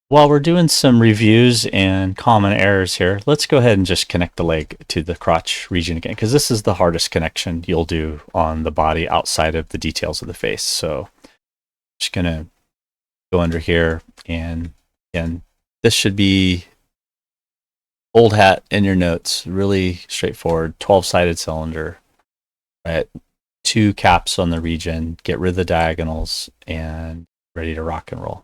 While we're doing some reviews and common errors here, let's go ahead and just connect the leg to the crotch region again, because this is the hardest connection you'll do on the body outside of the details of the face. So just going to go under here, and again, this should be old hat in your notes, really straightforward, 12-sided cylinder, right? 2 caps on the region, get rid of the diagonals, and ready to rock and roll.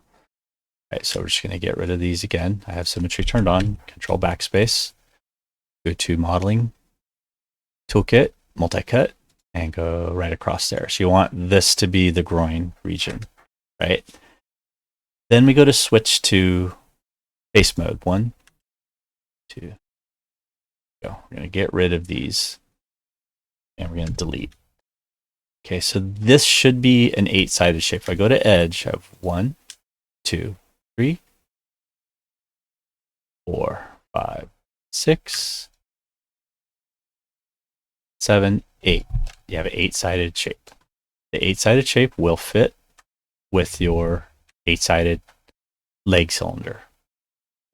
Right, so we're just going to get rid of these again. I have symmetry turned on, control backspace, go to modeling, toolkit, multi-cut, and go right across there. So you want this to be the groin region, right? Then we go to switch to face mode. 1, 2, go. We're going to get rid of these, and we're going to delete. Okay, so this should be an 8-sided shape. If I go to edge, I have 1, 2, 3, 4, 5, 6, 7, 8. You have an 8-sided shape. The 8-sided shape will fit with your 8-sided leg cylinder.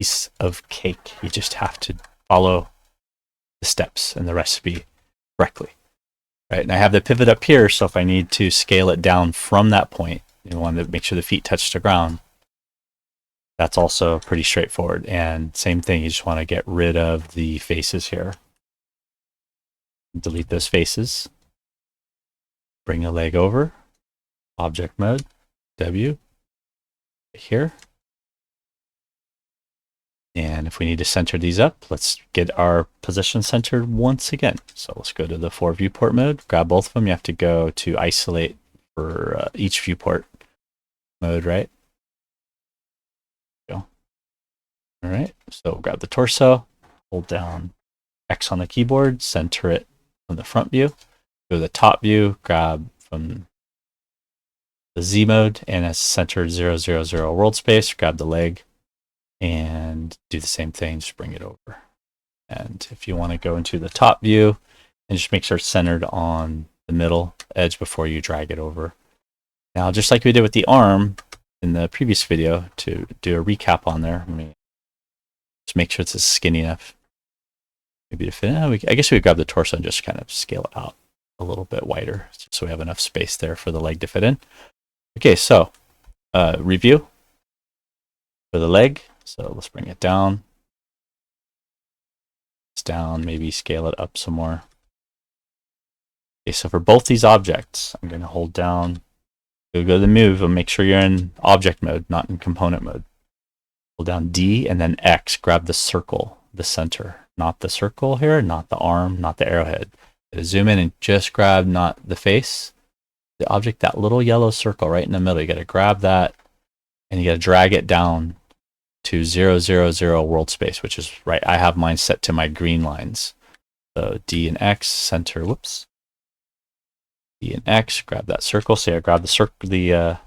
Piece of cake. You just have to follow the steps in the recipe correctly. Right, and I have the pivot up here, so if I need to scale it down from that point, you want to make sure the feet touch the ground. That's also pretty straightforward. And same thing, you just want to get rid of the faces here. Delete those faces. Bring the leg over. Object mode. W. Here. And if we need to center these up, let's get our position centered once again. So let's go to the 4 viewport mode. Grab both of them. You have to go to isolate for each viewport mode, right? Go. All right, so grab the torso, hold down X on the keyboard, center it from the front view. Go to the top view, grab from the Z mode, and as centered 0, 0, 0 world space, grab the leg and do the same thing, just bring it over. And if you want to go into the top view and just make sure it's centered on the middle edge before you drag it over. Now, just like we did with the arm in the previous video, to do a recap on there, let me just make sure it's skinny enough. Maybe to fit in. I guess we could grab the torso and just kind of scale it out a little bit wider, so we have enough space there for the leg to fit in. Okay, so review for the leg. So let's bring it down. It's down, maybe scale it up some more. Okay, so for both these objects, I'm going to hold down, go to the move, and make sure you're in object mode, not in component mode. Hold down D and then X, grab the circle, the center, not the circle here, not the arm, not the arrowhead. Zoom in and just grab not the face, the object, that little yellow circle right in the middle. You got to grab that and you got to drag it down to 0, 0, 0 world space, which is right. I have mine set to my green lines. So D and X, center, whoops. D and X, grab that circle. So I grab the circle, grab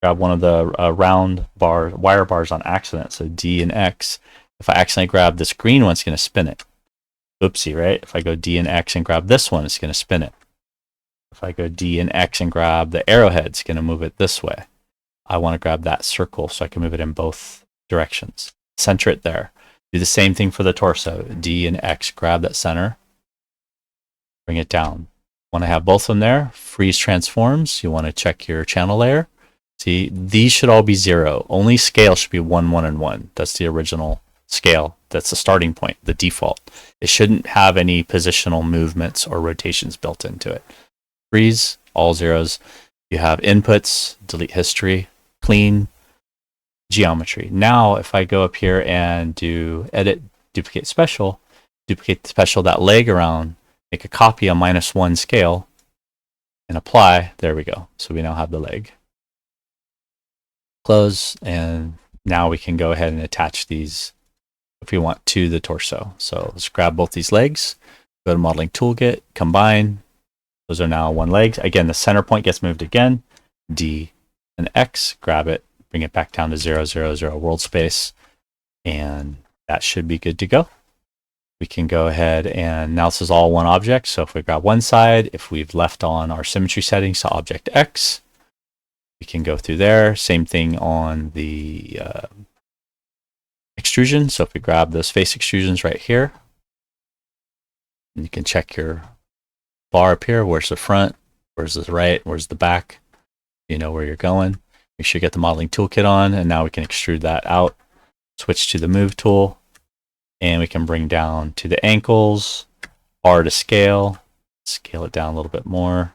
one of the round wire bars on accident. So D and X. If I accidentally grab this green one, it's going to spin it. Oopsie, right? If I go D and X and grab this one, it's going to spin it. If I go D and X and grab the arrowhead, it's going to move it this way. I want to grab that circle so I can move it in both directions. Center it there. Do the same thing for the torso. D and X, grab that center. Bring it down. Want to have both of them there. Freeze transforms. You want to check your channel layer. See, these should all be 0. Only scale should be 1, 1, and 1. That's the original scale. That's the starting point, the default. It shouldn't have any positional movements or rotations built into it. Freeze, all 0s. You have inputs, delete history, clean, geometry. Now, if I go up here and do edit, duplicate special that leg around, make a copy on -1 scale, and apply, there we go. So we now have the leg. Close, and now we can go ahead and attach these if we want to the torso. So let's grab both these legs, go to modeling toolkit, combine. Those are now 1 leg. Again, the center point gets moved again. D and X, grab it, bring it back down to 0, 0, 0 world space, and that should be good to go. We can go ahead and now this is all one object. So if we grab one side, if we've left on our symmetry settings to object X, we can go through there. Same thing on the extrusion. So if we grab those face extrusions right here, and you can check your bar up here. Where's the front? Where's the right? Where's the back? You know where you're going. Make sure you get the modeling toolkit on, and now we can extrude that out. Switch to the move tool, and we can bring down to the ankles, R to scale it down a little bit more,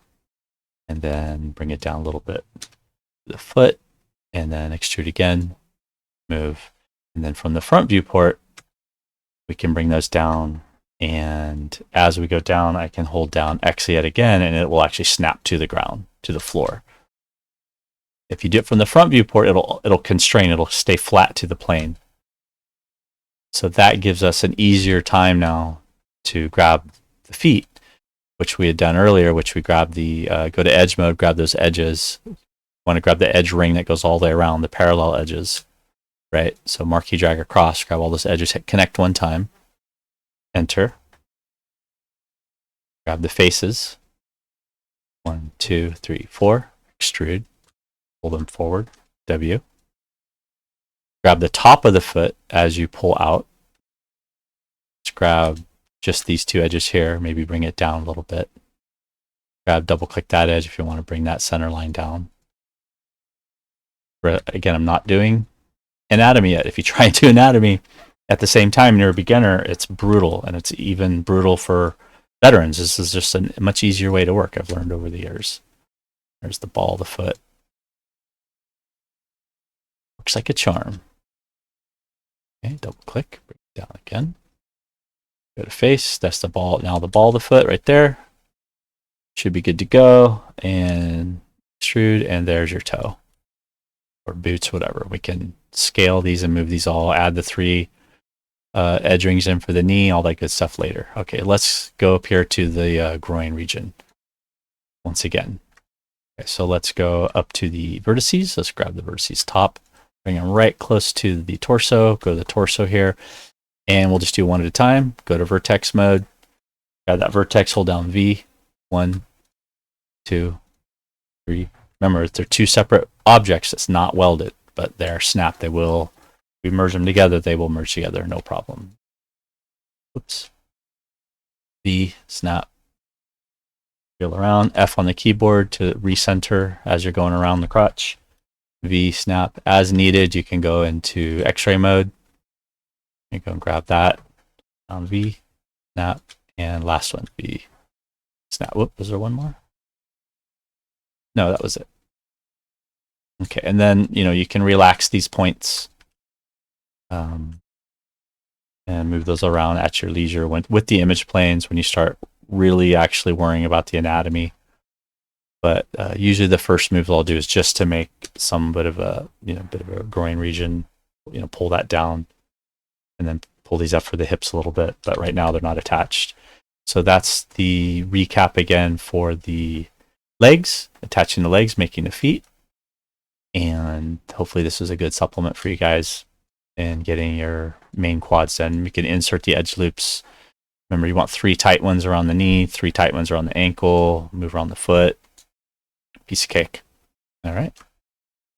and then bring it down a little bit to the foot, and then extrude again, move. And then from the front viewport, we can bring those down, and as we go down, I can hold down X yet again, and it will actually snap to the ground, to the floor. If you do it from the front viewport, it'll constrain, it'll stay flat to the plane. So that gives us an easier time now to grab the feet, which we had done earlier, which we grab the, go to edge mode, grab those edges. You want to grab the edge ring that goes all the way around, the parallel edges, right? So marquee drag across, grab all those edges, hit connect one time, enter. Grab the faces, 1, 2, 3, 4, extrude. Pull them forward, W. Grab the top of the foot as you pull out. Just grab just these two edges here, maybe bring it down a little bit. Grab, double click that edge if you want to bring that center line down. Again, I'm not doing anatomy yet. If you try and do anatomy at the same time and you're a beginner, it's brutal, and it's even brutal for veterans. This is just a much easier way to work, I've learned over the years. There's the ball of the foot. Looks like a charm. Okay, double click, bring it down again. Go to face, that's the ball. Now the ball of the foot right there. Should be good to go. And extrude, and there's your toe. Or boots, whatever. We can scale these and move these all, add the 3 edge rings in for the knee, all that good stuff later. Okay, let's go up here to the groin region once again. Okay, so let's go up to the vertices. Let's grab the vertices top. Bring them right close to the torso. Go to the torso here. And we'll just do one at a time. Go to vertex mode. Grab that vertex, hold down V. 1, 2, 3. Remember, they're 2 separate objects that's not welded, but they're snapped. They will, if we merge them together, they will merge together, no problem. Oops. V, snap. Feel around. F on the keyboard to recenter as you're going around the crotch. V, snap. As needed, you can go into X-ray mode. You go and grab that. Down V, snap, and last one, V, snap. Whoop, was there one more? No, that was it. Okay, and then, you can relax these points and move those around at your leisure with the image planes when you start really actually worrying about the anatomy. But usually the first move I'll do is just to make some bit of a groin region, pull that down, and then pull these up for the hips a little bit. But right now they're not attached. So that's the recap again for the legs, attaching the legs, making the feet. And hopefully this is a good supplement for you guys in getting your main quads done. You can insert the edge loops. Remember, you want 3 tight ones around the knee, 3 tight ones around the ankle, move around the foot. Piece of cake. All right.